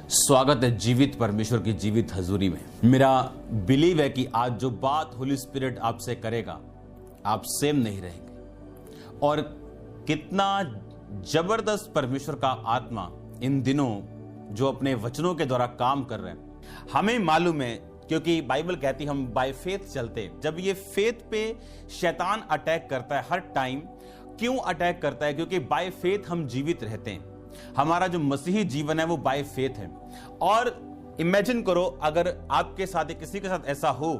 स्वागत है जीवित परमेश्वर की जीवित हजूरी में। मेरा बिलीव है कि आज जो बात होली स्पिरिट आपसे करेगा, आप सेम नहीं रहेंगे। और कितना जबरदस्त परमेश्वर का आत्मा इन दिनों जो अपने वचनों के द्वारा काम कर रहे हैं, हमें मालूम है क्योंकि बाइबल कहती है हम बाय फेथ चलते हैं। जब ये फेथ पे शैतान अटैक करता है हर टाइम, क्यों अटैक करता है? क्योंकि बाय फेथ हम जीवित रहते हैं। हमारा जो मसीही जीवन है वो बाय फेथ है। और इमेजिन करो अगर आपके साथ किसी के साथ ऐसा हो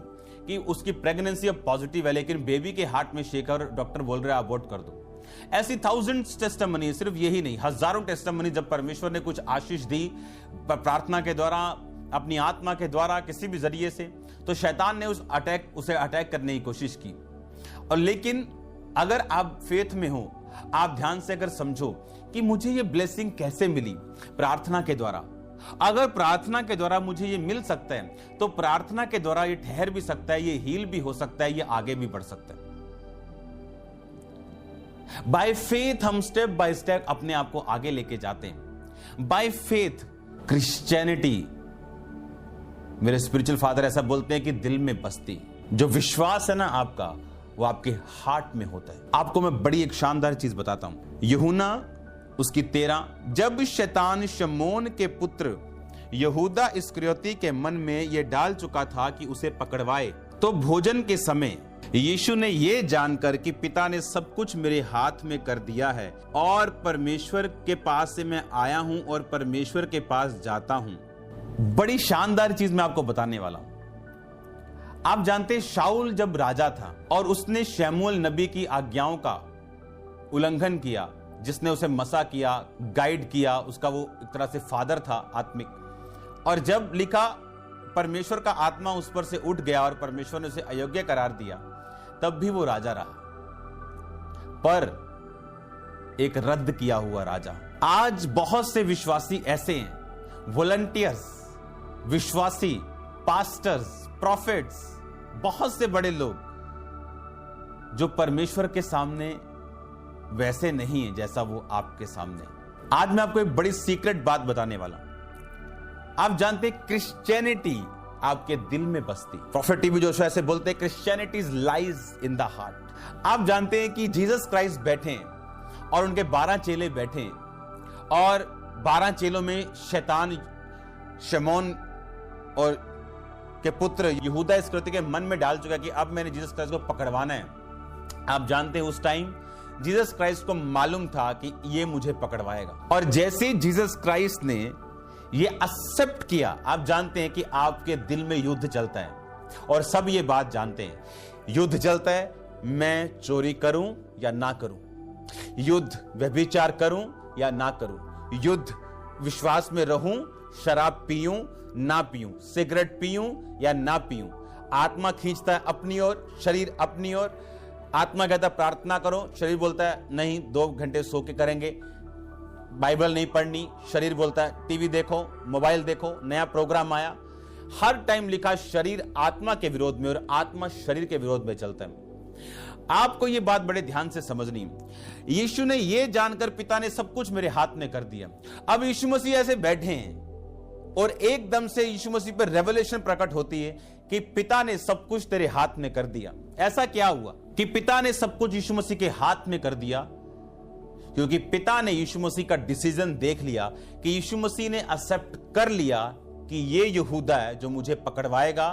कि उसकी प्रेगनेंसी अब पॉजिटिव है लेकिन बेबी के हार्ट में शेकर डॉक्टर बोल रहे हैं अबॉर्ट कर दो। ऐसी थाउजेंड्स टेस्टिमनी, सिर्फ यही नहीं हजारों टेस्टिमनी, जब परमेश्वर ने कुछ आशीष दी प्रार्थना के द्वारा, अपनी आत्मा के द्वारा, किसी भी जरिए से, तो शैतान ने उसे अटैक करने की कोशिश की। और लेकिन अगर आप फेथ में हो, आप ध्यान से अगर समझो कि मुझे ये ब्लेसिंग कैसे मिली, प्रार्थना के द्वारा। अगर प्रार्थना के द्वारा मुझे ये मिल सकता है तो प्रार्थना के द्वारा ये ठहर भी सकता है, ये हील भी हो सकता है, ये आगे भी बढ़ सकता है। बाय फेथ हम स्टेप बाय स्टेप अपने आप को आगे लेके जाते हैं। बाय फेथ क्रिश्चियनिटी, मेरे स्पिरिचुअल फादर ऐसा बोलते हैं कि दिल में बसती। जो विश्वास है ना आपका, वो आपके हार्ट में होता है। आपको मैं बड़ी एक शानदार चीज बताता हूं। यूहन्ना उसकी 13, जब शैतान शमौन के पुत्र यहूदा इस्करियोती के मन में यह डाल चुका था कि उसे पकड़वाए, तो भोजन के समय यीशु ने यह जानकर कि पिता ने सब कुछ मेरे हाथ में कर दिया है और परमेश्वर के पास से मैं आया हूं और परमेश्वर के पास जाता हूं। बड़ी शानदार चीज मैं आपको बताने वाला हूं। आप जानते हैं शाऊल जब राजा था और उसने शमूएल नबी की आज्ञाओं का उल्लंघन किया, जिसने उसे मसा किया, गाइड किया, उसका वो एक तरह से फादर था आत्मिक। और जब लिखा परमेश्वर का आत्मा उस पर से उठ गया और परमेश्वर ने उसे अयोग्य करार दिया, तब भी वो राजा रहा, पर एक रद्द किया हुआ राजा। आज बहुत से विश्वासी ऐसे हैं, वॉलंटियर्स, विश्वासी, पास्टर्स, प्रॉफिट्स, बहुत से बड़े लोग जो परमेश्वर के सामने वैसे नहीं है जैसा वो आपके सामने। आज मैं आपको एक बड़ी सीक्रेट बात बताने वाला हूं। आप जानते हैं क्रिश्चियनिटी आपके दिल में बसती। प्रॉफिट टीवी जोशुआ ऐसे बोलते हैं Christianity lies in the heart. आप जानते हैं कि जीसस क्राइस्ट बैठे हैं और उनके 12 चेले बैठे हैं और 12 चेलों में शैतान शमौन और के पुत्र यहूदा इस्करियोती के मन में डाल चुका कि अब मैंने जीसस क्राइस्ट को पकड़वाना है। आप जानते हैं उस टाइम जीसस क्राइस्ट को मालूम था कि ये मुझे पकड़वाएगा। और जैसे जीसस क्राइस्ट ने ये एक्सेप्ट किया, आप जानते हैं कि आपके दिल में युद्ध चलता है और सब ये बात जानते हैं। युद्ध चलता है, मैं चोरी करूं या ना करूं, युद्ध व्यभिचार करूं या ना करूं, युद्ध विश्वास में रहूं, शराब पीऊं ना पीऊं, सिगरेट पीऊं या ना पीऊं। आत्मा खींचता है अपनी ओर, शरीर अपनी ओर। आत्मा कहता है प्रार्थना करो, शरीर बोलता है नहीं 2 घंटे सो के करेंगे, बाइबल नहीं पढ़नी। शरीर बोलता है टीवी देखो, मोबाइल देखो, नया प्रोग्राम आया। हर टाइम लिखा शरीर आत्मा के विरोध में और आत्मा शरीर के विरोध में चलता है। आपको यह बात बड़े ध्यान से समझनी है। यीशु ने यह जानकर पिता ने सब कुछ मेरे हाथ में कर दिया। अब यीशु मसीह ऐसे बैठे हैं और एकदम से यीशु मसीह पर रेवलेशन प्रकट होती है कि पिता ने सब कुछ तेरे हाथ में कर दिया। ऐसा क्या हुआ कि पिता ने सब कुछ यीशु मसीह के हाथ में कर दिया? क्योंकि पिता ने यीशु मसीह का डिसीजन देख लिया कि यीशु मसीह ने एक्सेप्ट कर लिया कि ये यहूदा है जो मुझे पकड़वाएगा।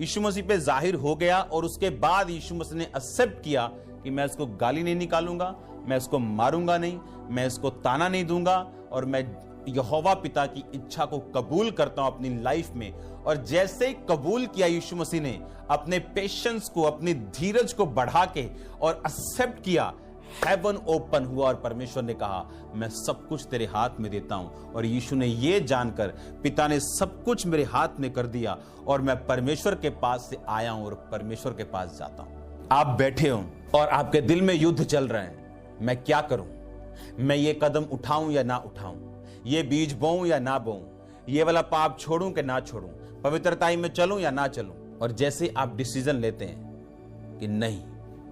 यीशु मसीह पे जाहिर हो गया और उसके बाद यीशु मसीह ने एक्सेप्ट किया कि मैं इसको गाली नहीं निकालूंगा, मैं इसको मारूंगा नहीं, मैं इसको ताना नहीं दूंगा और मैं यहोवा पिता की इच्छा को कबूल करता हूं अपनी लाइफ में। और जैसे ही कबूल किया यीशु मसीह ने, अपने पेशेंस को, अपनी धीरज को बढ़ा के और एक्सेप्ट किया, हेवन ओपन हुआ और परमेश्वर ने कहा मैं सब कुछ तेरे हाथ में देता हूं। और यीशु ने यह जानकर पिता ने सब कुछ मेरे हाथ में कर दिया और मैं परमेश्वर के पास से आया हूं और परमेश्वर के पास जाता हूं। आप बैठे हो और आपके दिल में युद्ध चल रहे हैं, मैं क्या करूं, मैं ये कदम उठाऊं या ना उठाऊं, ये बीज बोऊं या ना बोऊं, ये वाला पाप छोड़ूं कि ना छोड़ूं, पवित्रताई में चलूं या ना चलूं। और जैसे आप डिसीजन लेते हैं कि नहीं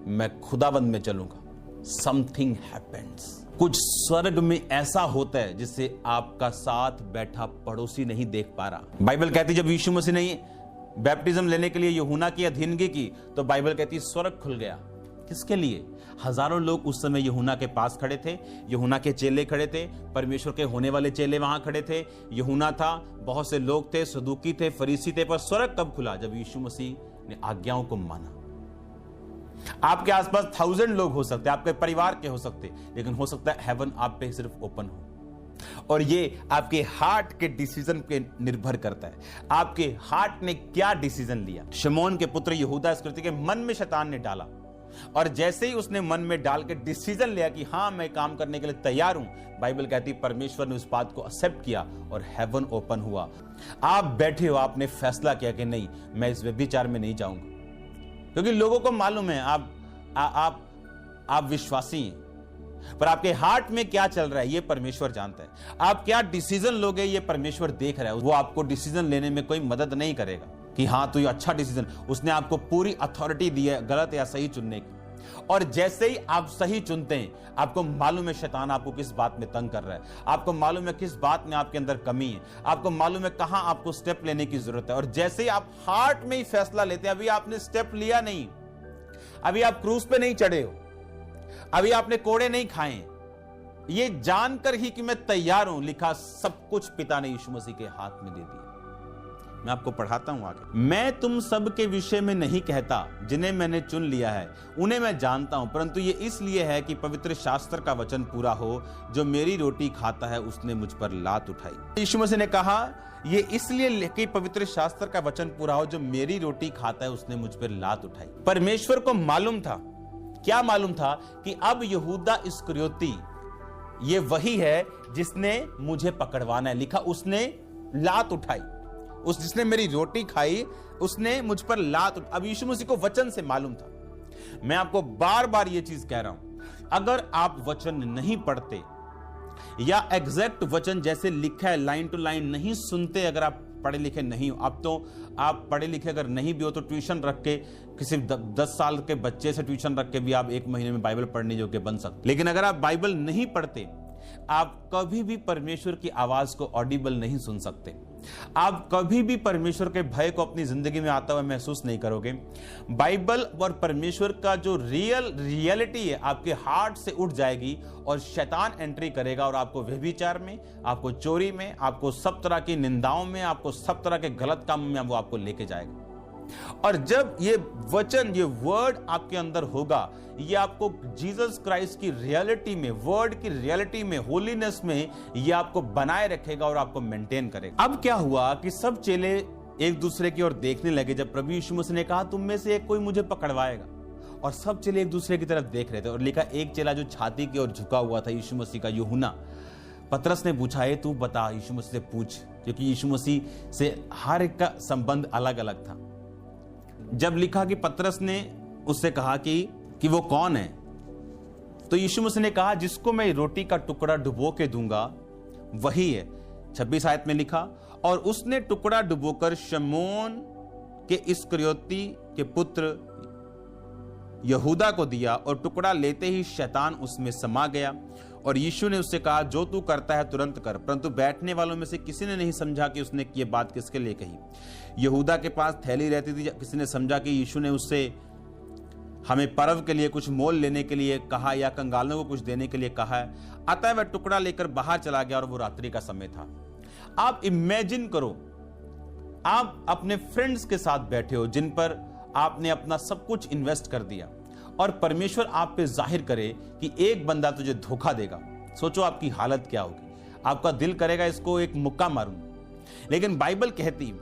मैं खुदाबंद में चलूंगा, समथिंग हैपेंस। कुछ स्वर्ग में ऐसा होता है जिससे आपका साथ बैठा पड़ोसी नहीं देख पा रहा। बाइबल कहती जब यीशु मसीह ने बैप्टिज्म लेने के लिए यूहन्ना की अधीनगी की तो बाइबल कहती स्वर्ग खुल गया। किसके लिए? हजारों लोग उस समय यूहन्ना के पास खड़े थे, यूहन्ना के चेले खड़े थे, परमेश्वर के होने वाले चेले वहां खड़े थे, यूहन्ना था, बहुत से लोग थे, सदूकी थे, फरीसी थे। पर स्वर्ग कब खुला? जब यीशु मसीह ने आज्ञाओं को माना। आपके आसपास 1000 लोग हो सकते हैं, आपके परिवार के हो सकते, लेकिन हो सकता है हेवन आप पे सिर्फ ओपन हो। और ये आपके हार्ट के डिसीजन पे निर्भर करता है। आपके हार्ट ने क्या डिसीजन लिया? शमौन के पुत्र यहूदा इस्करियोती के मन में शैतान ने डाला, और जैसे ही उसने मन में डाल के डिसीजन लिया कि हां मैं काम करने के लिए तैयार हूं, बाइबल कहती परमेश्वर ने उस बात को एक्सेप्ट किया और हेवन ओपन हुआ। आप बैठे हो, आपने फैसला किया कि नहीं मैं इस व्यभिचार में नहीं जाऊंगा, क्योंकि लोगों को मालूम है आप विश्वासी हैं, पर आपके हार्ट में क्या चल रहा है ये परमेश्वर जानता है। आप क्या डिसीजन लोगे ये परमेश्वर देख रहा है। वो आपको डिसीजन लेने में कोई मदद नहीं करेगा कि हां तो ये अच्छा डिसीजन, उसने आपको पूरी अथॉरिटी दी है गलत या सही चुनने की। और जैसे ही आप सही चुनते हैं, आपको मालूम है शैतान आपको किस बात में तंग कर रहा है, आपको मालूम है किस बात में आपके अंदर कमी है, आपको मालूम है कहां आपको स्टेप लेने की जरूरत है। और जैसे ही आप हार्ट में ही फैसला लेते हैं, अभी आपने स्टेप लिया नहीं, अभी आप क्रूज पे नहीं चढ़े हो, अभी आपने कोड़े नहीं खाए, ये जानकर ही कि मैं तैयार हूं, लिखा सब कुछ पिता ने यीशु मसीह के हाथ में दे दिया। मैं आपको पढ़ाता हूं आगे। मैं तुम सब के विषय में नहीं कहता, जिन्हें मैंने चुन लिया है उन्हें मैं जानता हूं, परंतु ये इसलिए है कि पवित्र शास्त्र का वचन पूरा हो, जो मेरी रोटी खाता है उसने मुझ पर लात उठाई। यीशु मसीह ने कहा ये इसलिए कि पवित्र शास्त्र का वचन पूरा हो, जो मेरी रोटी खाता है उसने मुझ पर लात उठाई। परमेश्वर को मालूम था, क्या मालूम था? कि अब यहूदा इस्करियोती ये वही है जिसने मुझे पकड़वाना है। लिखा उसने लात उठाई, उस जिसने मेरी रोटी खाई उसने मुझ पर लात। अब यीशु मसीह को वचन से मालूम था। मैं आपको बार बार ये चीज कह रहा हूं, अगर आप वचन नहीं पढ़ते या एग्जैक्ट वचन जैसे लिखा है लाइन टू लाइन नहीं सुनते, अगर आप पढ़े लिखे नहीं हो, अब तो आप पढ़े लिखे अगर नहीं भी हो तो ट्यूशन रख के, किसी 10 साल के बच्चे से ट्यूशन रख के भी आप 1 महीने में बाइबल पढ़ने योग्य बन सकते। लेकिन अगर आप बाइबल नहीं पढ़ते, आप कभी भी परमेश्वर की आवाज को ऑडिबल नहीं सुन सकते। आप कभी भी परमेश्वर के भय को अपनी जिंदगी में आता हुआ महसूस नहीं करोगे। बाइबल और परमेश्वर का जो रियलिटी है आपके हार्ट से उठ जाएगी और शैतान एंट्री करेगा और आपको व्यभिचार में, आपको चोरी में, आपको सब तरह की निंदाओं में, आपको सब तरह के गलत कामों में वो आपको लेके जाएगा। और जब ये वचन, ये वर्ड आपके अंदर होगा, ये आपको जीसस क्राइस्ट की रियलिटी में, वर्ड की रियलिटी में, होलीनेस में ये आपको बनाए रखेगा और आपको मेंटेन करेगा। अब क्या हुआ कि सब चेले एक दूसरे की ओर देखने लगे जब प्रभु यीशु मसीह ने कहा तुम में से एक कोई मुझे पकड़वाएगा, और सब चेले एक दूसरे की तरफ देख रहे थे। और लिखा एक चेला जो छाती की ओर झुका हुआ था यीशु मसीह का, यूहन्ना, पतरस ने पूछा तू बता, यीशु मसीह से पूछ, क्योंकि यीशु मसीह से हर एक का संबंध अलग अलग था। जब लिखा कि पतरस ने उससे कहा कि वो कौन है, तो यीशु मसीह ने कहा जिसको मैं रोटी का टुकड़ा डुबो के दूंगा वही है। 26 आयत में लिखा और उसने टुकड़ा डुबोकर शमौन के इस्करियोती के पुत्र यहूदा को दिया, और टुकड़ा लेते ही शैतान उसमें समा गया। और यीशु ने उससे कहा जो तू करता है तुरंत कर। परंतु बैठने वालों में से किसी ने नहीं समझा कि उसने ये बात किसके लिए कही। यहूदा के पास थैली रहती थी, किसी ने समझा कि यीशु ने उससे हमें पर्व के लिए कुछ मोल लेने के लिए कहा या कंगालों को कुछ देने के लिए कहा है। अतः वह टुकड़ा लेकर बाहर चला गया और वो रात्रि का समय था। आप इमेजिन करो, आप अपने फ्रेंड्स के साथ बैठे हो जिन पर आपने अपना सब कुछ इन्वेस्ट कर दिया, और परमेश्वर आप पे जाहिर करे कि एक बंदा तुझे धोखा देगा। सोचो आपकी हालत क्या होगी। आपका दिल करेगा इसको एक मुक्का मारूं। लेकिन बाइबल कहती,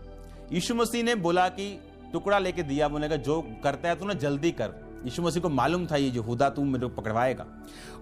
यीशु मसीह ने बोला कि टुकड़ा लेके दिया, बोलेगा जो करता है तू ना जल्दी कर। यीशु मसीह को मालूम था ये यहूदा तू मेरे को पकड़वाएगा।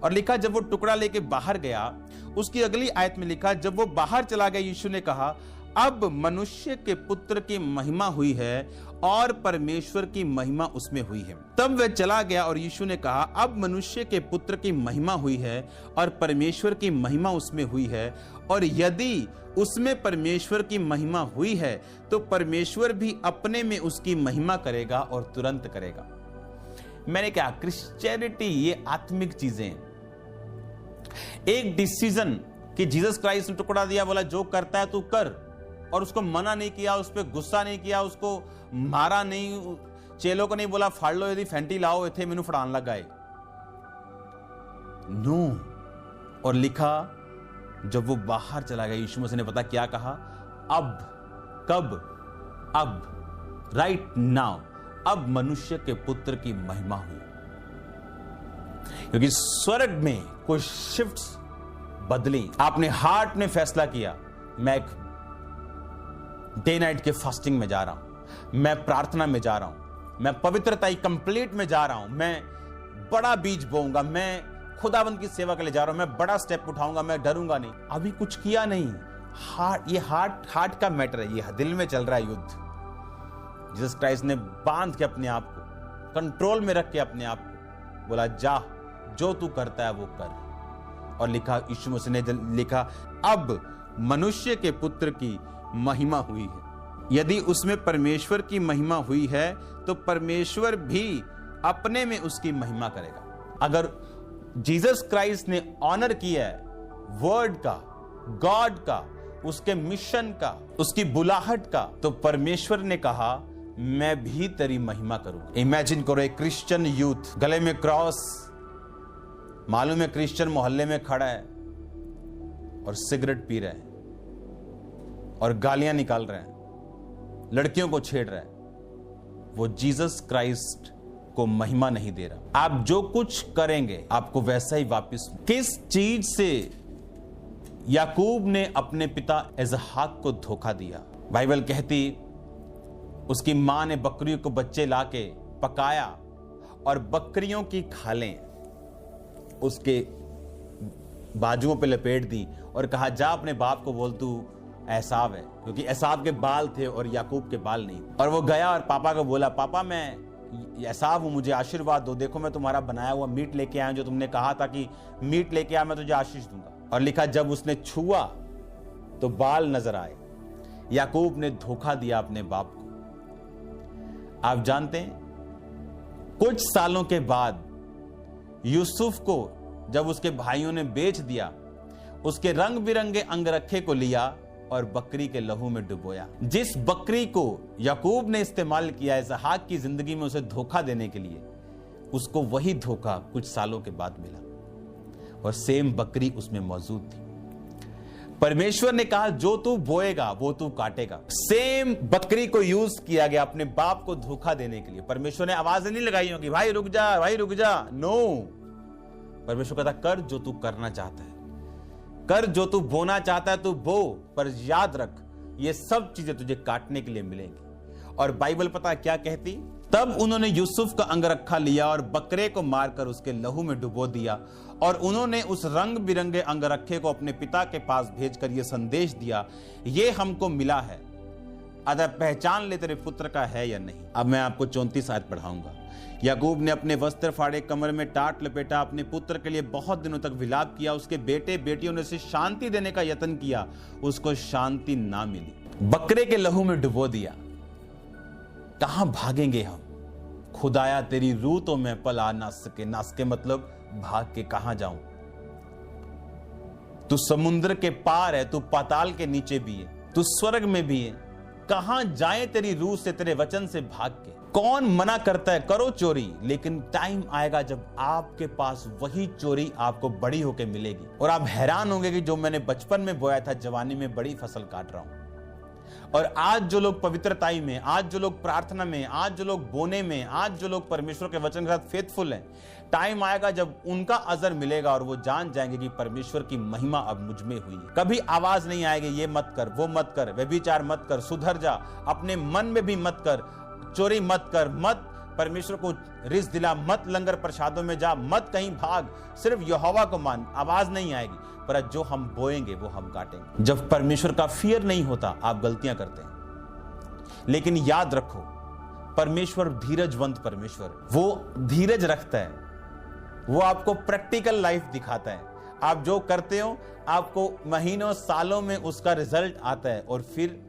और लिखा जब वो टुकड़ा लेके बाहर गया, उसकी अगली आयत में लिखा जब वो बाहर चला गया यीशु ने कहा अब मनुष्य के पुत्र की महिमा हुई है और परमेश्वर की महिमा उसमें हुई है। तब वह चला गया और यीशु ने कहा अब मनुष्य के पुत्र की महिमा हुई है और परमेश्वर की महिमा उसमें हुई है, और यदि उसमें परमेश्वर की महिमा हुई है तो परमेश्वर भी अपने में उसकी महिमा करेगा और तुरंत करेगा। मैंने कहा क्रिश्चियनिटी ये आत्मिक चीजें हैं। एक डिसीजन कि जीसस क्राइस्ट ने टुकड़ा दिया, बोला जो करता है तू कर, और उसको मना नहीं किया, उस पर गुस्सा नहीं किया, उसको मारा नहीं, चेलों को नहीं बोला फाड़ लो यदि फैंटी लाओ इथे मैनू फड़ान लग गए, नो। और लिखा जब वो बाहर चला गया, यीशु मसीह ने पता क्या कहा, अब, कब, अब, राइट नाउ, अब मनुष्य के पुत्र की महिमा हुई। क्योंकि स्वर्ग में कुछ शिफ्ट्स बदली। आपने हार्ट में फैसला किया, मैं एक डे नाइट के फास्टिंग में जा रहा हूं, मैं प्रार्थना में जा रहा हूं, मैं पवित्रता कंप्लीट में जा रहा हूं, मैं बड़ा बीज बोऊंगा, मैं खुदाबंद की सेवा के लिए जा रहा हूं, मैं बड़ा स्टेप उठाऊंगा, मैं डरूंगा नहीं। अभी कुछ किया नहीं। ये हार्ट का मैटर है, ये दिल में चल रहा है युद्ध। जीसस क्राइस्ट ने बांध के अपने आप को कंट्रोल में रख के अपने आप को बोला, जा जो तू करता है वो कर। और लिखा, यीशु मसीह ने लिखा, अब मनुष्य के पुत्र की महिमा हुई है। यदि उसमें परमेश्वर की महिमा हुई है तो परमेश्वर भी अपने में उसकी महिमा करेगा। अगर जीसस क्राइस्ट ने ऑनर किया है वर्ड का, गॉड का, उसके मिशन का, उसकी बुलाहट का, तो परमेश्वर ने कहा मैं भी तेरी महिमा करूंगा। इमेजिन करो एक क्रिश्चियन यूथ गले में क्रॉस, मालूम है क्रिश्चियन मोहल्ले में खड़ा है और सिगरेट पी रहा है और गालियां निकाल रहा है, लड़कियों को छेड़ रहा है, वो जीसस क्राइस्ट को महिमा नहीं दे रहा। आप जो कुछ करेंगे आपको वैसा ही वापस। किस चीज से याकूब ने अपने पिता इसहाक को धोखा दिया? बाइबल कहती उसकी मां ने बकरियों को बच्चे लाके पकाया और बकरियों की खालें उसके बाजुओं पे लपेट दी और कहा जा अपने बाप को बोल तू एसाव है, क्योंकि एसाव के बाल थे और याकूब के बाल नहीं। और वो गया और पापा को बोला, पापा मैं एसाव हूं, मुझे आशीर्वाद दो, देखो मैं तुम्हारा बनाया हुआ मीट लेके आया, जो तुमने कहा था कि मीट लेके आया मैं तुझे आशीष दूंगा। और लिखा जब उसने छुआ तो बाल नजर आए। याकूब ने धोखा दिया अपने बाप को। आप जानते हैं कुछ सालों के बाद यूसुफ को जब उसके भाइयों ने बेच दिया, उसके रंग बिरंगे अंगरखे को लिया और बकरी के लहू में डुबोया। जिस बकरी को याकूब ने इस्तेमाल किया इसहाक की जिंदगी में उसे धोखा देने के लिए, उसको वही धोखा कुछ सालों के बाद मिला और सेम बकरी उसमें मौजूद थी। परमेश्वर ने कहा जो तू बोएगा वो तू काटेगा। सेम बकरी को यूज किया गया अपने बाप को धोखा देने के लिए। परमेश्वर ने आवाज नहीं लगाई होगी भाई रुक जा, भाई रुक जा, नो। परमेश्वर कहता कर जो तू करना चाहता है, कर जो तू बोना चाहता है तू बो, पर याद रख ये सब चीजें तुझे काटने के लिए मिलेंगी। और बाइबल पता है क्या कहती? तब उन्होंने यूसुफ का अंगरखा लिया और बकरे को मारकर उसके लहू में डुबो दिया और उन्होंने उस रंग बिरंगे अंगरखे को अपने पिता के पास भेजकर यह संदेश दिया, ये हमको मिला है, अतः पहचान ले तेरे पुत्र का है या नहीं। अब मैं आपको 34 आयत पढ़ाऊंगा। याकूब ने अपने वस्त्र फाड़े, कमर में टाट लपेटा, अपने पुत्र के लिए बहुत दिनों तक विलाप किया। उसके बेटे बेटियों ने उसे शांति देने का यत्न किया, उसको शांति ना मिली। बकरे के लहू में डुबो दिया। कहां भागेंगे हम? खुदाया तेरी रूह तो मैं पला ना सके मतलब भाग के कहां जाऊं? तू समुद्र के पार है, तू पाताल के नीचे भी है, तू स्वर्ग में भी है, कहां जाए तेरी रूह से, तेरे वचन से भाग के? कौन मना करता है करो चोरी, लेकिन टाइम आएगा जब आपके पास वही चोरी आपको बड़ी होके मिलेगी और आप हैरान होंगे कि जो मैंने बचपन में बोया था जवानी में बड़ी फसल काट रहा हूं। और आज जो लोग पवित्रताई में, आज जो लोग प्रार्थना में, आज जो लोग बोने में, आज जो लोग परमेश्वर के वचन के साथ फेथफुल हैं, टाइम आएगा जब उनका अजर मिलेगा और वो जान जाएंगे कि परमेश्वर की महिमा अब मुझ में हुई है। कभी आवाज नहीं आएगी ये मत कर, वो मत कर, व्यभिचार मत कर, सुधर जा, अपने मन में भी मत कर, चोरी मत कर, मत परमेश्वर को रिस दिला, मत लंगर प्रसादों में जा, मत कहीं भाग, सिर्फ यहोवा को मान। आवाज नहीं आएगी, पर जो हम बोएंगे वो हम काटेंगे। जब परमेश्वर का फियर नहीं होता आप गलतियां करते हैं, लेकिन याद रखो परमेश्वर धीरजवंत परमेश्वर, वो धीरज रखता है, वो आपको प्रैक्टिकल लाइफ दिखाता है। आप जो करते हो आपको महीनों सालों में उसका रिजल्ट आता है और फिर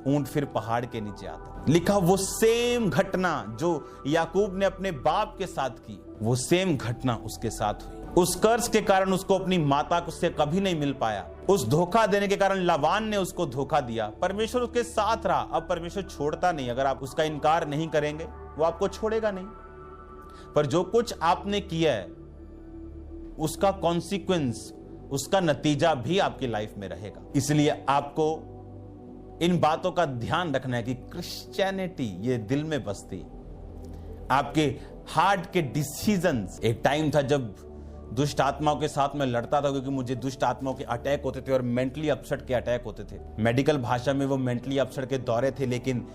ऊंट फिर पहाड़ के नीचे आता। लिखा वो सेम घटना जो याकूब ने अपने बाप के साथ की, वो सेम घटना उसके साथ हुई। उस कर्ज के कारण उसको अपनी माता से कभी नहीं मिल पाया। उस धोखा देने के कारण लाबान ने उसको धोखा दिया। परमेश्वर उसके साथ रहा। अब परमेश्वर छोड़ता नहीं। अगर आप उसका इनकार नहीं करेंगे वो आपको छोड़ेगा नहीं। पर जो कुछ आपने किया है उसका कॉन्सिक्वेंस, उसका नतीजा भी आपकी लाइफ में रहेगा। इसलिए आपको इन बातों का ध्यान रखना है कि क्रिश्चियनिटी ये दिल में बसती, आपके हार्ट के डिसीजंस। एक टाइम था जब दुष्ट आत्माओं के साथ मैं लड़ता था, क्योंकि मुझे दुष्ट आत्माओं के अटैक होते थे और मेंटली अपसेट के अटैक होते थे। मेडिकल भाषा में वो मेंटली अपसेट के दौरे थे, लेकिन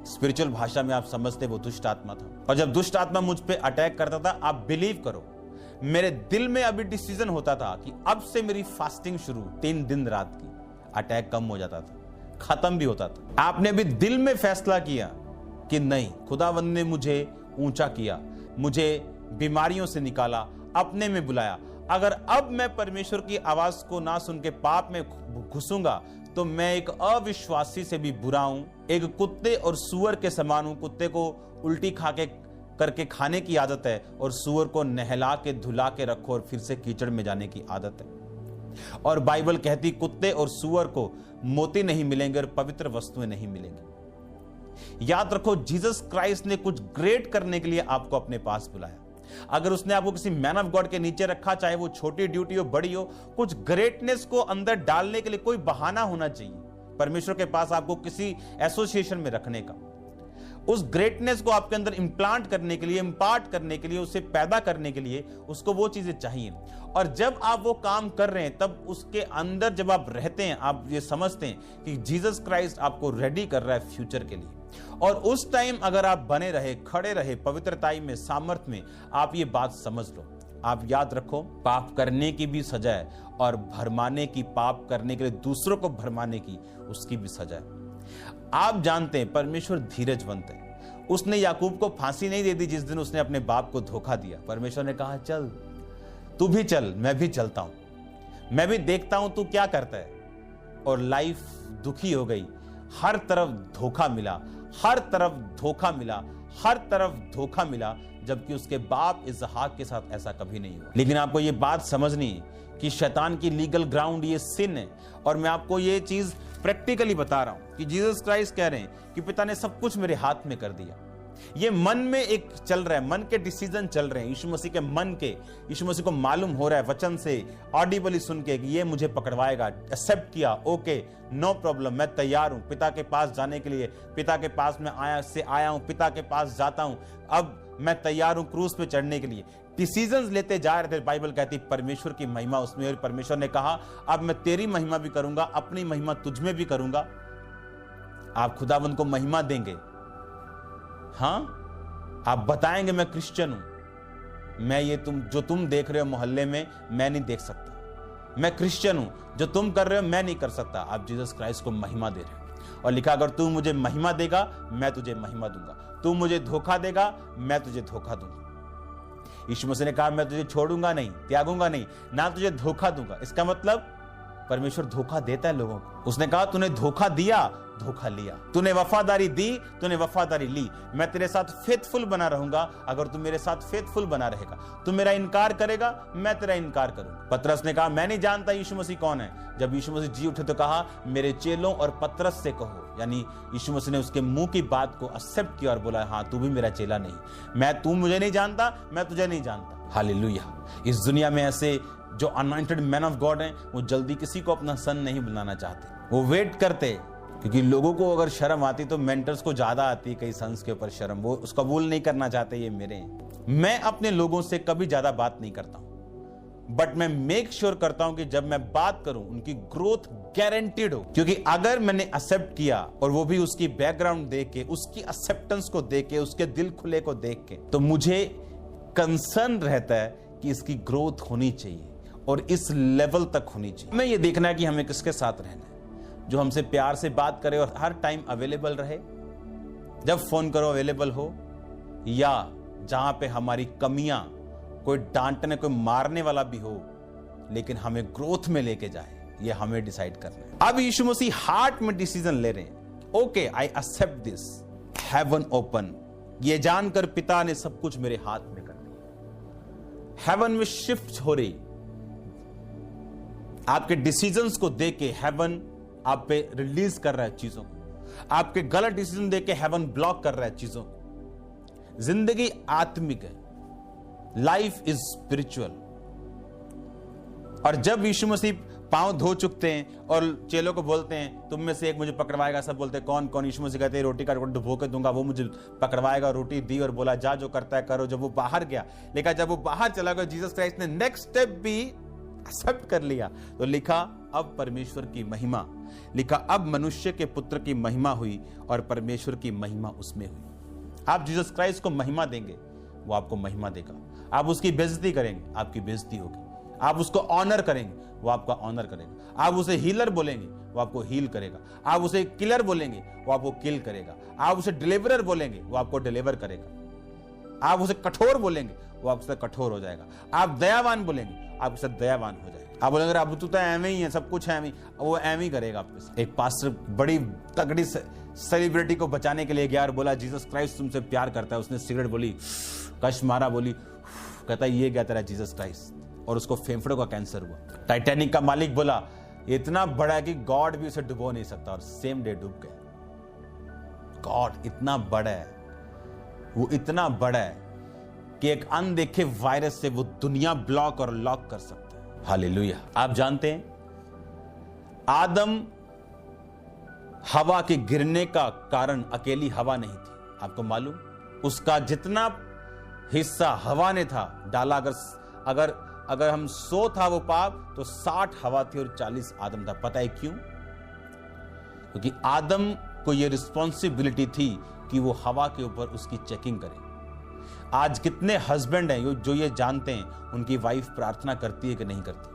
स्पिरिचुअल भाषा में आप समझते वो दुष्ट आत्मा था। और जब दुष्ट आत्मा मुझ पे अटैक करता था, आप बिलीव करो मेरे दिल में अभी डिसीजन होता था कि अब से मेरी फास्टिंग शुरू, 3 दिन रात की। अटैक कम हो जाता था, खत्म भी होता था। आपने अभी दिल में फैसला किया कि नहीं, खुदावंद ने मुझे ऊंचा किया, मुझे बीमारियों से निकाला, अपने में बुलाया। अगर अब मैं परमेश्वर की आवाज को ना सुन के पाप में घुसूंगा तो मैं एक अविश्वासी से भी बुरा हूं, एक कुत्ते और सुअर के समान हूं। कुत्ते को उल्टी करके खाने की आदत है और सुअर को नहला के धुला के रखो और फिर से कीचड़ में जाने की आदत है। और बाइबल कहती कुत्ते और सुअर को मोती नहीं मिलेंगे और पवित्र वस्तुएं नहीं मिलेंगी। याद रखो, जीसस क्राइस्ट ने कुछ ग्रेट करने के लिए आपको अपने पास बुलाया। अगर उसने आपको किसी मैन ऑफ गॉड के नीचे रखा, चाहे वो छोटी ड्यूटी हो बड़ी हो, कुछ ग्रेटनेस को अंदर डालने के लिए कोई बहाना होना चाहिए परमेश्वर के पास आपको किसी एसोसिएशन में रखने का। उस ग्रेटनेस को आपके अंदर इंप्लांट करने के लिए, इंपार्ट करने के लिए, उसे पैदा करने के लिए उसको वो चीजें चाहिए। और जब आप वो काम कर रहे हैं, तब उसके अंदर जब आप रहते हैं, आप ये समझते हैं कि जीसस क्राइस्ट आपको रेडी कर रहा है फ्यूचर के लिए। और उस टाइम अगर आप बने रहे, खड़े रहे पवित्रताई में, सामर्थ में, आप ये बात समझ लो। आप याद रखो, पाप करने की भी सजा है और भरमाने की, पाप करने के लिए दूसरों को भरमाने की, उसकी भी सजा है। आप जानते हैं परमेश्वर धीरजवंत है। उसने याकूब को फांसी नहीं दे दी जिस दिन उसने अपने बाप को धोखा दिया। परमेश्वर ने कहा चल, तू भी चल, मैं भी चलता हूं, मैं भी देखता हूं तू क्या करता है। और लाइफ दुखी हो गई। हर तरफ धोखा मिला, हर तरफ धोखा मिला, हर तरफ धोखा मिला, जबकि उसके बाप इसहाक के साथ ऐसा कभी नहीं हुआ। लेकिन आपको ये बात समझनी है कि शैतान की लीगल ग्राउंड ये सिन है। और मैं आपको ये चीज प्रैक्टिकली बता रहा हूं कि जीसस क्राइस्ट कह रहे हैं कि पिता ने सब कुछ मेरे हाथ में कर दिया। ये मन में एक चल रहा है, मन के डिसीजन चल रहे हैं यीशु मसीह के मन के। यीशु मसीह को मालूम हो रहा है वचन से, ऑडिबली सुन के कि ये मुझे पकड़वाएगा। एक्सेप्ट किया, ओके, नो प्रॉब्लम, मैं तैयार हूं पिता के पास जाने के लिए। पिता के पास मैं आया हूं, पिता के पास जाता हूं, अब मैं तैयार हूं क्रूस पे चढ़ने के लिए। डिसीजंस लेते जा रहे थे। बाइबल कहती परमेश्वर की महिमा उसमें, और परमेश्वर ने कहा अब मैं तेरी महिमा भी करूंगा, अपनी महिमा तुझ में भी करूंगा। आप खुदावंद को महिमा देंगे, हाँ, आप बताएंगे मैं क्रिश्चियन हूं, मैं ये जो तुम देख रहे हो मोहल्ले में, मैं नहीं देख सकता। मैं क्रिश्चियन हूं, जो तुम कर रहे हो मैं नहीं कर सकता। आप जीसस क्राइस्ट को महिमा दे रहे हो। और लिखा अगर तू मुझे महिमा देगा मैं तुझे महिमा दूंगा, तू मुझे धोखा देगा मैं तुझे धोखा दूंगा। यीशु मसीह ने कहा मैं तुझे छोड़ूंगा नहीं, त्यागूंगा नहीं, ना तुझे धोखा दूंगा। इसका मतलब परमेश्वर धोखा देता है लोगों को। उसने कहा तूने धोखा दिया, धोखा लिया, तूने वफादारी दी, तूने वफादारी ली, मैं तेरे साथ फेथफुल बना रहूंगा अगर तू मेरे साथ फेथफुल बना रहेगा। तू मेरा इनकार करेगा, मैं तेरा इनकार करूंगा। पतरस ने कहा मैं नहीं जानता यीशु मसीह कौन है। जब यीशु मसीह जी उठे तो कहा मेरे चेलों और पतरस से कहो, यानी यीशु मसीह ने उसके मुंह की बात को एक्सेप्ट किया और बोला हाँ तू भी मेरा चेला नहीं, तू मुझे नहीं जानता, मैं तुझे नहीं जानता। हालेलुया। इस दुनिया में ऐसे जो अनॉइंटेड मैन ऑफ गॉड हैं, वो जल्दी किसी को अपना सन नहीं बनाना चाहते, वो वेट करते, क्योंकि लोगों को अगर शर्म आती तो मेंटर्स को ज्यादा आती है, कई सन्स के ऊपर शर्म, वो उसको कबूल नहीं करना चाहते ये मेरे हैं। मैं अपने लोगों से कभी ज्यादा बात नहीं करता हूं, बट मैं मेक श्योर करता हूं कि जब मैं बात करूं उनकी ग्रोथ गारंटीड हो। क्योंकि अगर मैंने एक्सेप्ट किया, और वो भी उसकी बैकग्राउंड देख के, उसकी एक्सेप्टेंस को देख के, उसके दिल खुले को देख के, तो मुझे कंसर्न रहता है कि इसकी ग्रोथ होनी चाहिए और इस लेवल तक होनी चाहिए। हमें ये देखना है कि हमें किसके साथ रहना है, जो हमसे प्यार से बात करे और हर टाइम अवेलेबल रहे, जब फोन करो अवेलेबल हो, या जहां पे हमारी कमियां, कोई डांटने कोई मारने वाला भी हो, लेकिन हमें ग्रोथ में लेके जाए, ये हमें डिसाइड करना है। अब यीशु मसीह हार्ट में डिसीजन ले रहे हैं okay, I accept this, heaven open, ये जानकर पिता ने सब कुछ मेरे हाथ में कर दिया। हेवन में शिफ्ट हो रही, आपके डिसीजंस को देख के हेवन आप पे रिलीज कर रहा है चीजों को, आपके गलत डिसीजन देख के हेवन ब्लॉक कर रहा है चीजों को। जिंदगी आत्मिक है, लाइफ इज स्पिरिचुअल। और जब यीशु मसीह पांव धो चुकते हैं और चेलों को बोलते हैं तुम में से एक मुझे पकड़वाएगा, सब बोलते हैं कौन कौन? यीशु मसीह कहते हैं रोटी का टुकड़ा डुबो के दूंगा, वो मुझे पकड़वाएगा। रोटी दी और बोला जा जो करता है करो। जब वो बाहर गया, लेकिन जब वो बाहर चला गया, जीसस क्राइस्ट ने नेक्स्ट स्टेप भी एक्सेप्ट कर लिया। तो लिखा अब परमेश्वर की महिमा, लिखा अब मनुष्य के पुत्र की महिमा हुई और परमेश्वर की महिमा उसमें हुई। आप जीसस क्राइस्ट को महिमा देंगे, वो आपको महिमा देगा। आप उसकी बेइज्जती करेंगे, आपकी बेइज्जती होगी। आप उसको ऑनर करेंगे, वो आपका ऑनर करेगा। आप उसे हीलर बोलेंगे, वो आपको हील करेगा। आप उसे किलर बोलेंगे, वो आपको किल करेगा। आप उसे डिलीवरर बोलेंगे, वो आपको डिलीवर करेगा। आप उसे कठोर बोलेंगे, वो आपसे कठोर हो जाएगा। आप दयावान बोलेंगे, आपके साथ दयावान हो जाएगा। आप बोलेंगे अब तो एवं ही है, सब कुछ है, वो एवं ही करेगा आपके साथ। एक पास्टर बड़ी तगड़ी सेलिब्रिटी को बचाने के लिए गया और बोला जीसस क्राइस्ट तुमसे प्यार करता है। उसने सिगरेट बोली, कश मारा, बोली, कहता ये गया तेरा जीसस क्राइस्ट, और उसको फेफड़ों का कैंसर हुआ। टाइटैनिक का मालिक बोला इतना बड़ा है कि गॉड भी उसे डुबो नहीं सकता, और सेम डे डूब गया। गॉड इतना बड़ा है, वो इतना बड़ा है कि एक अनदेखे वायरस से वो दुनिया ब्लॉक और लॉक कर सकता है। हालेलुया। आप जानते हैं आदम हवा के गिरने का कारण अकेली हवा नहीं थी। आपको मालूम, उसका जितना हिस्सा हवा ने था डाला, अगर हम 100 था वो पाप, तो 60 हवा थी और 40 आदम था। पता है क्यों? क्योंकि आदम को ये रिस्पॉन्सिबिलिटी थी कि वो हवा के ऊपर उसकी चेकिंग करे। आज कितने हस्बैंड हैं जो ये जानते हैं उनकी वाइफ प्रार्थना करती है कि नहीं करती,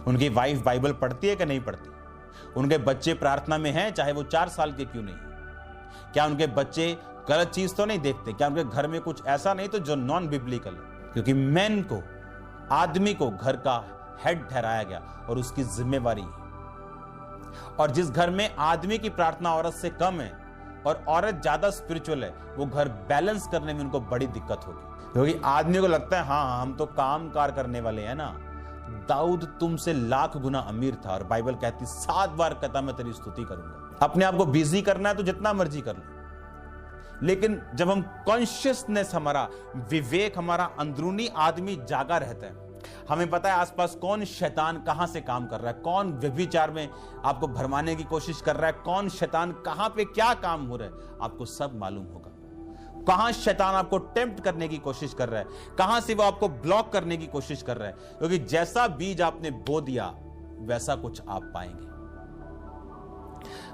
उनकी वाइफ बाइबल पढ़ती है कि नहीं पढ़ती, उनके बच्चे प्रार्थना में हैं चाहे वो 4 साल के क्यों नहीं, क्या उनके बच्चे गलत चीज तो नहीं देखते, क्या उनके घर में कुछ ऐसा नहीं तो जो नॉन बिब्लिकल है। क्योंकि मैन को, आदमी को घर का हेड ठहराया गया और उसकी जिम्मेवारी है। और जिस घर में आदमी की प्रार्थना औरत से कम है और औरत ज्यादा स्पिरिचुअल है, वो घर बैलेंस करने में उनको बड़ी दिक्कत होगी। क्योंकि आदमी को लगता है हाँ हम तो काम कार करने वाले हैं ना। दाऊद तुमसे 1,00,000 गुना अमीर था और बाइबल कहती 7 बार कहता मैं तेरी स्तुति करूंगा। अपने आप को बिजी करना है तो जितना मर्जी कर लो, लेकिन जब हम कॉन्शियसनेस, हमारा विवेक, हमारा अंदरूनी आदमी जागा रहता है, हमें पता है आसपास कौन शैतान कहां से काम कर रहा है, कौन व्यभिचार में आपको भरमाने की कोशिश कर रहा है, कौन शैतान कहां पे क्या काम हो रहा है, आपको सब मालूम होगा। कहां शैतान आपको टेम्प्ट करने की कोशिश कर रहा है, कहां से वो आपको ब्लॉक करने की कोशिश कर रहा है। क्योंकि जैसा बीज आपने बो दिया वैसा कुछ आप पाएंगे।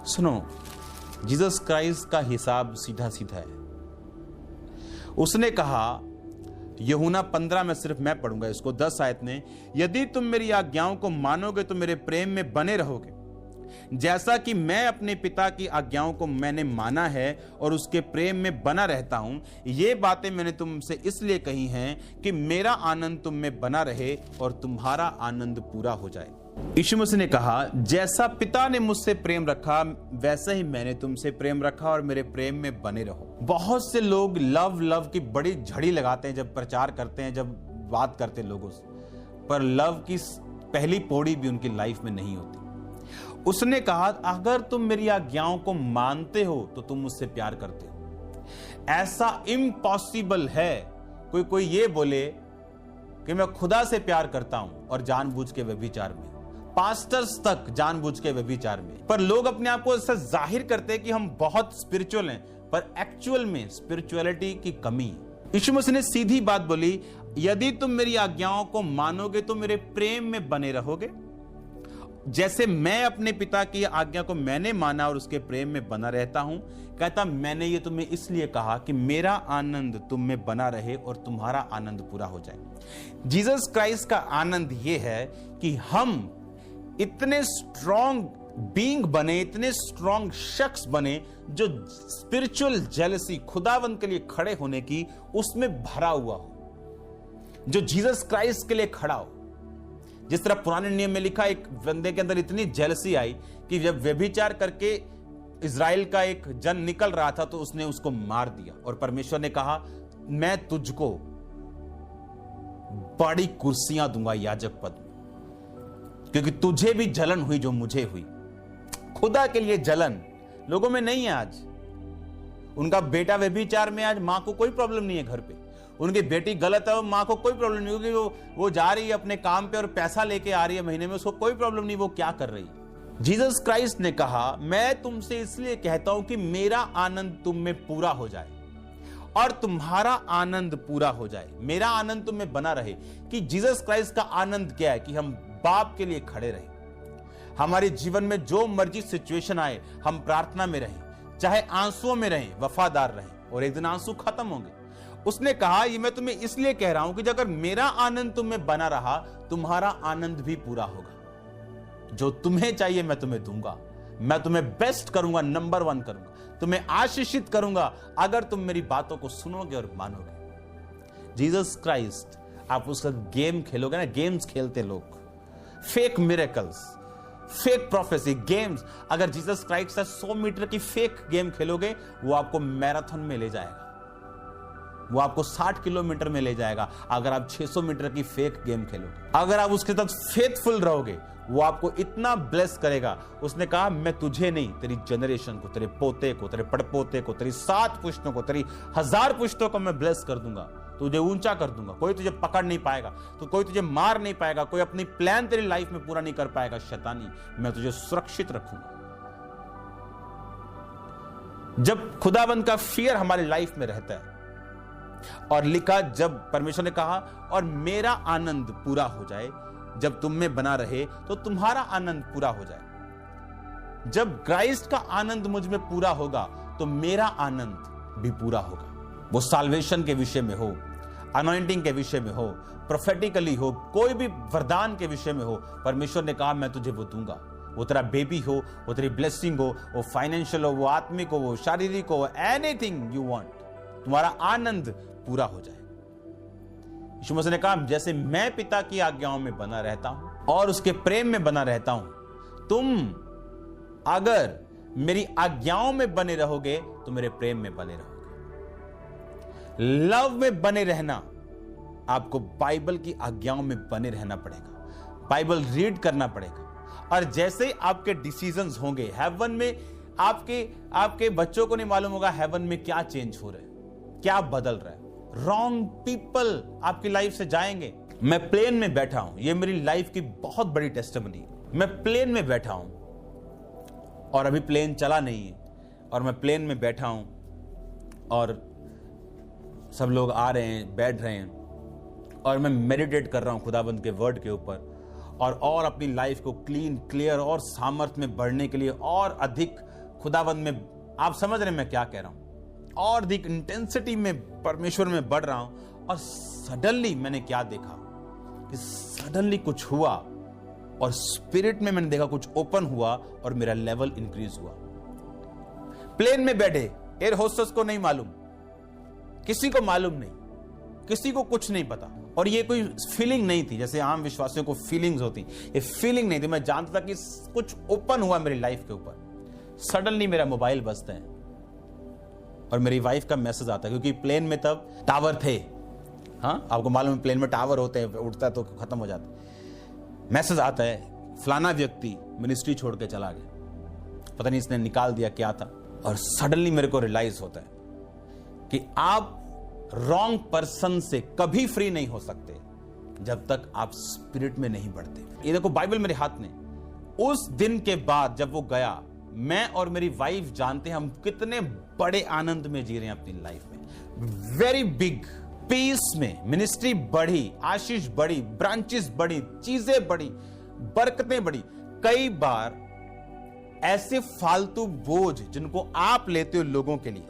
सुनो, जीसस क्राइस्ट का हिसाब सीधा सीधा है। उसने कहा, यूहन्ना 15 में सिर्फ मैं पढ़ूंगा इसको, 10 आयत में, यदि तुम मेरी आज्ञाओं को मानोगे तो मेरे प्रेम में बने रहोगे, जैसा कि मैं अपने पिता की आज्ञाओं को मैंने माना है और उसके प्रेम में बना रहता हूं। ये बातें मैंने तुमसे इसलिए कही हैं कि मेरा आनंद तुम में बना रहे और तुम्हारा आनंद पूरा हो जाए। यीशु मसीह ने कहा, जैसा पिता ने मुझसे प्रेम रखा वैसे ही मैंने तुमसे प्रेम रखा और मेरे प्रेम में बने रहो। बहुत से लोग लव की बड़ी झड़ी लगाते हैं जब प्रचार करते हैं, जब बात करते हैं लोगों से, पर लव की पहली पौड़ी भी उनकी लाइफ में नहीं होती। उसने कहा, अगर तुम मेरी आज्ञाओं को मानते हो तो तुम मुझसे प्यार करते हो। ऐसा इम्पॉसिबल है कोई ये बोले कि मैं खुदा से प्यार करता हूं और जानबूझ के व्यभिचार में, पास्टर्स तक जानबूझ के व्यभिचार में। पर लोग अपने आप को ऐसा जाहिर करते हैं कि हम बहुत स्पिरिचुअल हैं, पर एक्चुअल में स्पिरिचुअलिटी की कमी है। यीशु मसीह ने सीधी बात बोली, यदि तुम मेरी आज्ञाओं को मानोगे तो मेरे प्रेम में बने रहोगे, जैसे मैं अपने पिता की आज्ञा को मैंने माना और उसके प्रेम में बना रहता हूं। कहता, मैंने ये तुम्हें इसलिए कहा कि मेरा आनंद तुम में बना रहे और तुम्हारा आनंद पूरा हो जाए। जीसस क्राइस्ट का आनंद ये है कि हम इतने स्ट्रॉन्ग बीइंग बने, इतने स्ट्रॉन्ग शख्स बने जो स्पिरिचुअल जेलसी, खुदावंत के लिए खड़े होने की उसमें भरा हुआ हो, जो जीसस क्राइस्ट के लिए खड़ा हो। जिस तरह पुराने नियम में लिखा, एक बंदे के अंदर इतनी जेलसी आई कि जब व्यभिचार करके इज़राइल का एक जन निकल रहा था तो उसने उसको मार दिया और परमेश्वर ने कहा मैं तुझको बड़ी कुर्सियां दूंगा याजक पद में, क्योंकि तुझे भी जलन हुई जो मुझे हुई। खुदा के लिए जलन लोगों में नहीं है आज। उनका बेटा व्यभिचार में, आज मां को कोई प्रॉब्लम नहीं है घर पे। उनकी बेटी गलत है, मां को कोई प्रॉब्लम नहीं, क्योंकि वो जा रही है अपने काम पे और पैसा लेके आ रही है महीने में, उसको कोई प्रॉब्लम नहीं वो क्या कर रही है। जीसस क्राइस्ट ने कहा मैं तुमसे इसलिए कहता हूं कि मेरा आनंद तुम में पूरा हो जाए और तुम्हारा आनंद पूरा हो जाए, मेरा आनंद तुम में बना रहे। कि जीसस क्राइस्ट का आनंद क्या है? कि हम बाप के लिए खड़े रहे, हमारे जीवन में जो मर्जी सिचुएशन आए हम प्रार्थना में रहें, चाहे आंसुओं में रहें, वफादार रहें, और एक दिन आंसू खत्म होंगे। उसने कहा ये मैं तुम्हें इसलिए कह रहा हूं कि अगर मेरा आनंद तुम में बना रहा तुम्हारा आनंद भी पूरा होगा। जो तुम्हें चाहिए मैं तुम्हें दूंगा, मैं तुम्हें बेस्ट करूंगा, नंबर 1 करूंगा, तुम्हें आशीषित करूंगा अगर तुम मेरी बातों को सुनोगे और मानोगे। जीसस क्राइस्ट, आप उसका गेम खेलोगे ना, गेम्स खेलते लोग, fake miracles, fake prophecy, games. अगर जीसस क्राइस्ट से 100 मीटर की फेक गेम खेलोगे वो आपको मैराथन में ले जाएगा, वो आपको 60 किलोमीटर में ले जाएगा। अगर आप 600 मीटर की फेक गेम खेलोगे, अगर आप उसके साथ फेथफुल रहोगे, वो आपको इतना ब्लेस करेगा। उसने कहा मैं तुझे नहीं, तेरी जनरेशन को, तेरे पोते को, तेरे पड़पोते को, तेरी 7 पुश्तों को, तेरी 1000 पुश्तों को मैं ब्लेस कर दूंगा, तुझे ऊंचा कर दूंगा। कोई तुझे पकड़ नहीं पाएगा, तो कोई तुझे मार नहीं पाएगा, कोई अपनी प्लान तेरी लाइफ में पूरा नहीं कर पाएगा। शैतानी, मैं तुझे सुरक्षित रखूंगा। जब खुदाबंद का फियर हमारी लाइफ में रहता है, और लिखा जब परमेश्वर ने कहा और मेरा आनंद पूरा हो जाए, जब तुम में बना रहे तो तुम्हारा आनंद पूरा हो जाए। जब क्राइस्ट का आनंद मुझ में पूरा होगा तो मेरा आनंद भी पूरा होगा। वो साल्वेशन के विषय में हो, अनॉइंटिंग के विषय में हो, प्रोफेटिकली हो, कोई भी वरदान के विषय में हो, परमेश्वर ने कहा मैं तुझे वो दूंगा। वो तेरा बेबी हो, वो तेरी ब्लेसिंग हो, वो फाइनेंशियल हो, वो आत्मिक हो, वो शारीरिक हो, एनीथिंग यू वांट, तुम्हारा आनंद पूरा हो जाए। यीशु मसीह ने कहा जैसे मैं पिता की आज्ञाओं में बना रहता हूं और उसके प्रेम में बना रहता हूं, तुम अगर मेरी आज्ञाओं में बने रहोगे तो मेरे प्रेम में बने रहोगे। लव में बने रहना, आपको बाइबल की आज्ञाओं में बने रहना पड़ेगा, बाइबल रीड करना पड़ेगा। और जैसे आपके डिसीजंस होंगे हेवन में, आपके बच्चों को नहीं मालूम होगा हेवन में क्या चेंज हो रहा है, क्या बदल रहा है। रॉन्ग पीपल आपकी लाइफ से जाएंगे। मैं प्लेन में बैठा हूं, ये मेरी लाइफ की बहुत बड़ी टेस्टिमनी है। मैं प्लेन में बैठा हूं और अभी प्लेन चला नहीं है, और मैं प्लेन में बैठा हूं और सब लोग आ रहे हैं, बैठ रहे हैं, और मैं मेडिटेट कर रहा हूं खुदाबंद के वर्ड के ऊपर, और अपनी लाइफ को क्लीन, क्लियर और सामर्थ्य में बढ़ने के लिए और अधिक खुदाबंद में, आप समझ रहे हैं मैं क्या कह रहा हूं, और अधिक इंटेंसिटी में परमेश्वर में बढ़ रहा हूं। और सडनली मैंने क्या देखा कि सडनली कुछ हुआ, और स्पिरिट में मैंने देखा कुछ ओपन हुआ और मेरा लेवल इंक्रीज हुआ। प्लेन में बैठे एयर होस्टेस को नहीं मालूम, किसी को मालूम नहीं, किसी को कुछ नहीं पता, और ये कोई फीलिंग नहीं थी जैसे आम विश्वासियों को फीलिंग्स होती, ये फीलिंग नहीं थी। मैं जानता था कि कुछ ओपन हुआ मेरी लाइफ के ऊपर। सडनली मेरा मोबाइल बजता है और मेरी वाइफ का मैसेज आता है, क्योंकि प्लेन में तब टावर थे। हाँ, आपको मालूम है प्लेन में टावर होते हैं, उड़ता है तो खत्म हो जाता है। मैसेज आता है फलाना व्यक्ति मिनिस्ट्री छोड़ के चला गया, पता नहीं इसने निकाल दिया क्या था। और सडनली मेरे को रियलाइज होता है कि आप रॉन्ग पर्सन से कभी फ्री नहीं हो सकते जब तक आप स्पिरिट में नहीं बढ़ते। ये देखो बाइबल मेरे हाथ में। उस दिन के बाद जब वो गया, मैं और मेरी वाइफ जानते हैं हम कितने बड़े आनंद में जी रहे हैं अपनी लाइफ में, वेरी बिग पीस में। मिनिस्ट्री बढ़ी, आशीष बढ़ी, ब्रांचेस बढ़ी, चीजें बढ़ी, बरकतें बढ़ी। कई बार ऐसे फालतू बोझ जिनको आप लेते हो लोगों के लिए,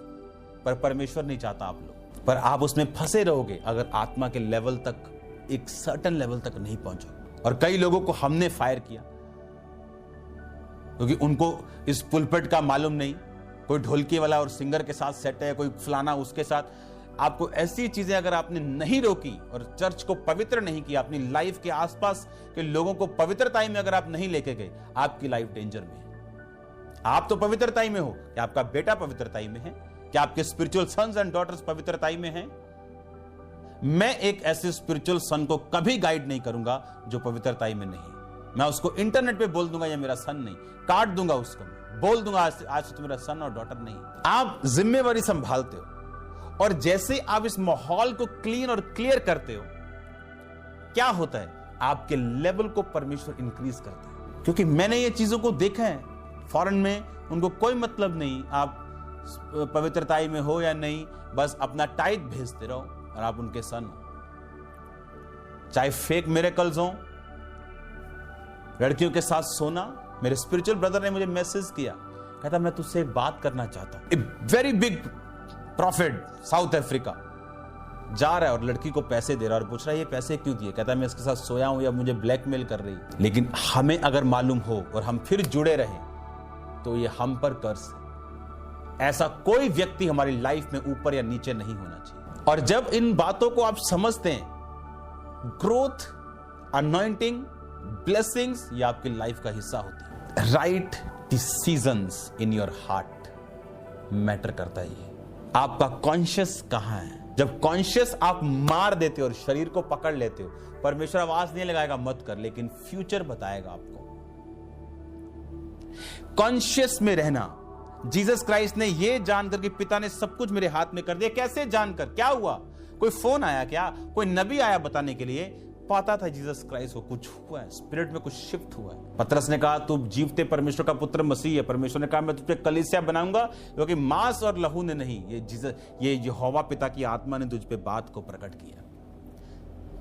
पर परमेश्वर नहीं चाहता आप लोग, पर आप उसमें फंसे रहोगे अगर आत्मा के लेवल तक, एक सर्टेन लेवल तक नहीं पहुंचोगे। और कई लोगों को हमने फायर किया क्योंकि उनको इस पुलपिट का मालूम नहीं, कोई ढोलकी वाला और सिंगर के साथ सेट है, कोई फलाना उसके साथ। आपको ऐसी चीजें अगर आपने नहीं रोकी और चर्च को पवित्र नहीं किया, अपनी लाइफ के आसपास के लोगों को पवित्रता में अगर आप नहीं लेके गए, आपकी लाइफ डेंजर में है। आप तो पवित्रताई में हो, क्या आपका बेटा पवित्रताई में है? क्या आपके स्पिरिचुअल सन्स एंड डॉटर्स पवित्रताई में हैं? मैं एक ऐसे स्पिरिचुअल सन को कभी गाइड नहीं करूंगा जो पवित्रताई में नहीं। मैं उसको इंटरनेट पे बोल दूंगा ये मेरा सन नहीं, काट दूंगा उसको, मैं बोल दूंगा आज से तो मेरा सन और डॉटर नहीं। आप जिम्मेवारी संभालते हो और जैसे आप इस माहौल को क्लीन और क्लियर करते हो, क्या होता है? आपके लेवल को परमेश्वर इंक्रीज करता है। क्योंकि मैंने ये चीजों को देखा है, फॉरेन में उनको कोई मतलब नहीं आप पवित्रताई में हो या नहीं, बस अपना टाइट भेजते रहो और आप उनके सन हो। चाहे फेक मिरेकल्स हो, लड़कियों के साथ सोना। मेरे स्पिरिचुअल ब्रदर ने मुझे मैसेज किया, कहता मैं तुझसे एक बात करना चाहता हूं। A very big profit south Africa जा रहा है और लड़की को पैसे दे रहा है और पूछ रहा है ये पैसे क्यों दिए? कहता है मैं इसके साथ सोया हूं या मुझे ब्लैकमेल कर रही। लेकिन हमें अगर मालूम हो और हम फिर जुड़े रहे तो ये हम पर कर्ज है। ऐसा कोई व्यक्ति हमारी लाइफ में ऊपर या नीचे नहीं होना चाहिए। और जब इन बातों को आप समझते हैं, ग्रोथ, अनॉइंटिंग, ब्लेसिंग्स ये आपकी लाइफ का हिस्सा होती है। Right decisions in your heart matter करता है। ये आपका कॉन्शियस कहां है? जब कॉन्शियस आप मार देते हो और शरीर को पकड़ लेते हो, परमेश्वर आवाज नहीं लगाएगा मत कर, लेकिन फ्यूचर बताएगा आपको। कॉन्शियस में रहना। जीसस क्राइस्ट ने यह जानकर कि पिता ने सब कुछ मेरे हाथ में कर दिया। कैसे जानकर? क्या हुआ? कोई फोन आया क्या? कोई नबी आया बताने के लिए? पता था जीसस क्राइस्ट को कुछ हुआ है, स्पिरिट में कुछ शिफ्ट हुआ है। पतरस ने कहा तू जीवते परमेश्वर का पुत्र मसीह है। परमेश्वर ने कहा मैं तुझे कलीसिया बनाऊंगा, क्योंकि मांस और लहू ने नहीं, ये यहोवा पिता की आत्मा ने तुझ पे बात को प्रकट किया।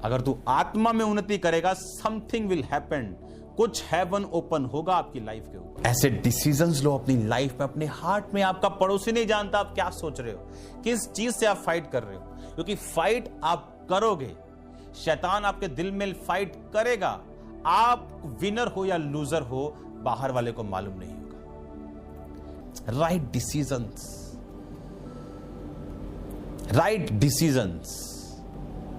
अगर तू आत्मा में उन्नति करेगा, समथिंग विल हैपन, कुछ हेवन ओपन होगा आपकी लाइफ के ऊपर। ऐसे डिसीजंस लो अपनी लाइफ में, अपने हार्ट में। आपका पड़ोसी नहीं जानता आप क्या सोच रहे हो, किस चीज से आप फाइट कर रहे हो, क्योंकि फाइट आप करोगे, शैतान आपके दिल में फाइट करेगा। आप विनर हो या लूजर हो, बाहर वाले को मालूम नहीं होगा। Right decisions, right decisions.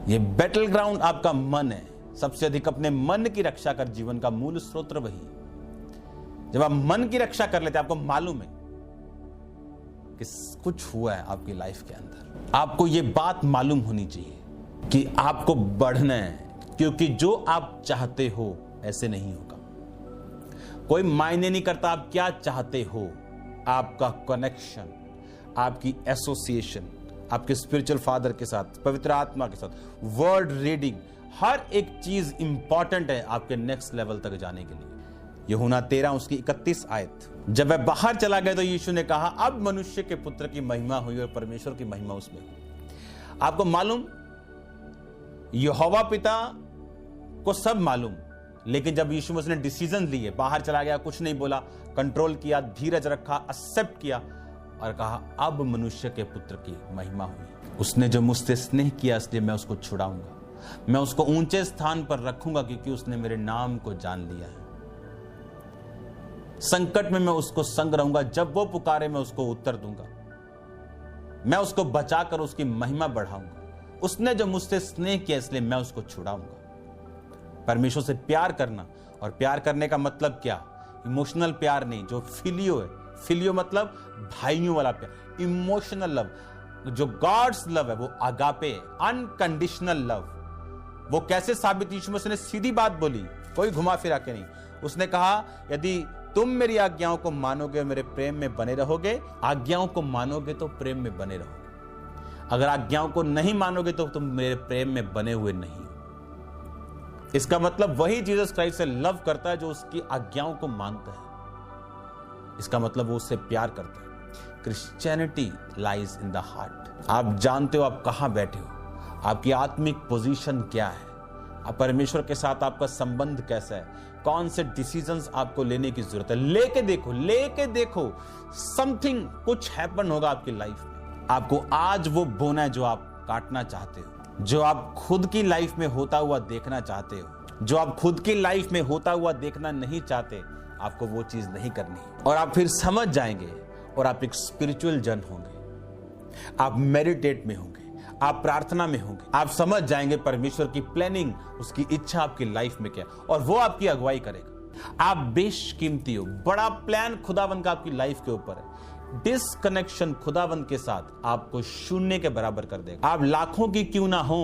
ये बैटल ग्राउंड आपका मन है। सबसे अधिक अपने मन की रक्षा कर, जीवन का मूल स्रोत वही। जब आप मन की रक्षा कर लेते हैं, आपको मालूम है कि कुछ हुआ है आपकी लाइफ के अंदर। आपको ये बात मालूम होनी चाहिए कि आपको बढ़ना है, क्योंकि जो आप चाहते हो ऐसे नहीं होगा। कोई मायने नहीं करता आप क्या चाहते हो, आपका कनेक्शन, आपकी एसोसिएशन आपके स्पिरिचुअल फादर के साथ, पवित्र आत्मा के साथ, वर्ड रीडिंग, हर एक चीज इंपॉर्टेंट है आपके नेक्स्ट लेवल तक जाने के लिए। यूहन्ना 13 उसकी 31 आयत। जब वह बाहर चला गया तो यीशु ने कहा अब मनुष्य के पुत्र की महिमा हुई और परमेश्वर की महिमा उसमें हुई। आपको मालूम, यहोवा पिता को सब मालूम, लेकिन जब यीशु मसीह ने डिसीजन लिए, बाहर चला गया, कुछ नहीं बोला, कंट्रोल किया, धीरज रखा, एक्सेप्ट किया और कहा अब मनुष्य के पुत्र की महिमा हुई। उसने जो मुझसे स्नेह किया इसलिए मैं उसको छुड़ाऊंगा, मैं उसको ऊंचे स्थान पर रखूंगा, क्योंकि उसने मेरे नाम को जान लिया है। संकट में मैं उसको संग रहूंगा, जब वो पुकारे मैं उसको उत्तर दूंगा, मैं उसको बचाकर उसकी महिमा बढ़ाऊंगा। उसने जो मुझसे स्नेह किया इसलिए मैं उसको छुड़ाऊंगा। परमेश्वर से प्यार करना, और प्यार करने का मतलब क्या? इमोशनल प्यार नहीं, जो फिलियो है। फिलियो मतलब भाइयों वाला प्यार, इमोशनल लव। जो गॉड्स लव है वो अगापे है, अनकंडीशनल लव। वो कैसे साबित? यीशु मसीह ने सीधी बात बोली, कोई घुमा फिरा के नहीं। उसने कहा यदि तुम मेरी आज्ञाओं को मानोगे और मेरे प्रेम में बने रहोगे, आज्ञाओं को मानोगे तो प्रेम में बने रहोगे। अगर आज्ञाओं को नहीं मानोगे तो तुम मेरे प्रेम में बने हुए नहीं हो। इसका मतलब वही जीसस क्राइस्ट से लव करता है जो उसकी आज्ञाओं को मानता है। इसका मतलब वो उससे प्यार करता है। Christianity lies in the heart. आप जानते हो आप कहां बैठे हो, आपकी आत्मिक पोजीशन क्या है, आप परमेश्वर के साथ आपका संबंध कैसा है, कौन से डिसीजंस आपको लेने की जरूरत है। लेके देखो समथिंग, कुछ हैपन होगा आपकी लाइफ में। आपको आज वो बोना है जो आप काटना चाहते हो, जो आप खुद की लाइफ में होता हुआ देखना चाहते हो। जो आप खुद की लाइफ में होता हुआ देखना नहीं चाहते, आपको वो चीज नहीं करनी। और आप फिर समझ जाएंगे और आप एक स्पिरिचुअल जन होंगे। आप मेडिटेट में होंगे, आप प्रार्थना में होंगे, आप समझ जाएंगे परमेश्वर की प्लानिंग, उसकी इच्छा आपकी लाइफ में क्या, और वो आपकी अगुवाई करेगा। आप बेशकीमती हो। बड़ा प्लान खुदावंद का आपकी लाइफ के ऊपर है। डिसकनेक्शन खुदावंद के साथ आपको शून्य के बराबर कर देगा। आप लाखों की क्यों ना हो,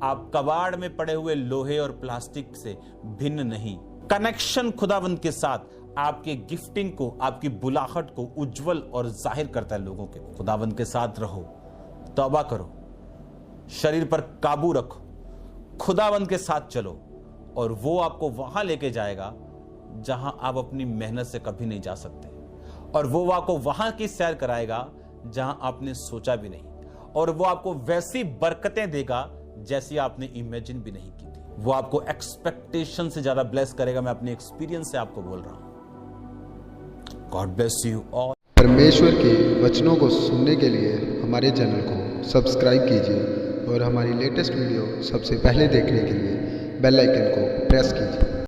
आप कबाड़ में पड़े हुए लोहे और प्लास्टिक से भिन्न नहीं। कनेक्शन खुदावंद के साथ आपके गिफ्टिंग को, आपकी बुलाहट को उज्जवल और जाहिर करता है लोगों के। खुदावंद के साथ रहो, तौबा करो, शरीर पर काबू रखो, खुदावंद के साथ चलो और वो आपको वहां लेके जाएगा जहां आप अपनी मेहनत से कभी नहीं जा सकते, और वो आपको वहां की सैर कराएगा जहां आपने सोचा भी नहीं, और वो आपको वैसी बरकतें देगा जैसी आपने इमेजिन भी नहीं की थी। वो आपको एक्सपेक्टेशन से ज्यादा ब्लेस करेगा। मैं अपने एक्सपीरियंस से आपको बोल रहा हूं। God bless you all. परमेश्वर के वचनों को सुनने के लिए हमारे चैनल को सब्सक्राइब कीजिए और हमारी लेटेस्ट वीडियो सबसे पहले देखने के लिए बेल आइकन को प्रेस कीजिए।